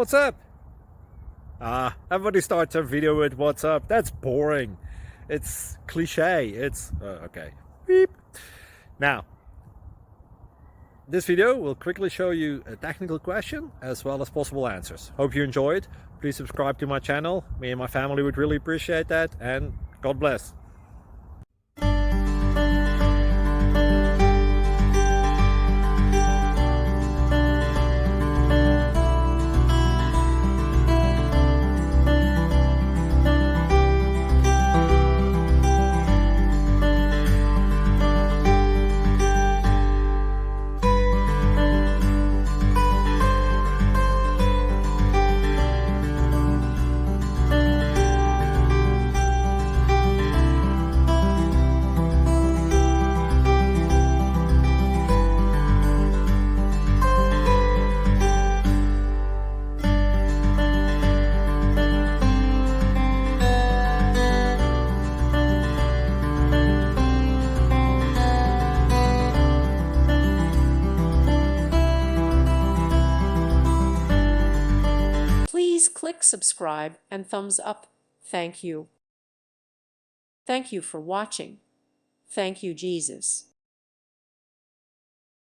What's up? Everybody starts a video with what's up. That's boring. It's cliche. It's okay. Beep. Now, this video will quickly show you a technical question as well as possible answers. Hope you enjoyed. Please subscribe to my channel. Me and my family would really appreciate that, and God bless. Please click subscribe and thumbs up. Thank you. Thank you for watching. Thank you, Jesus.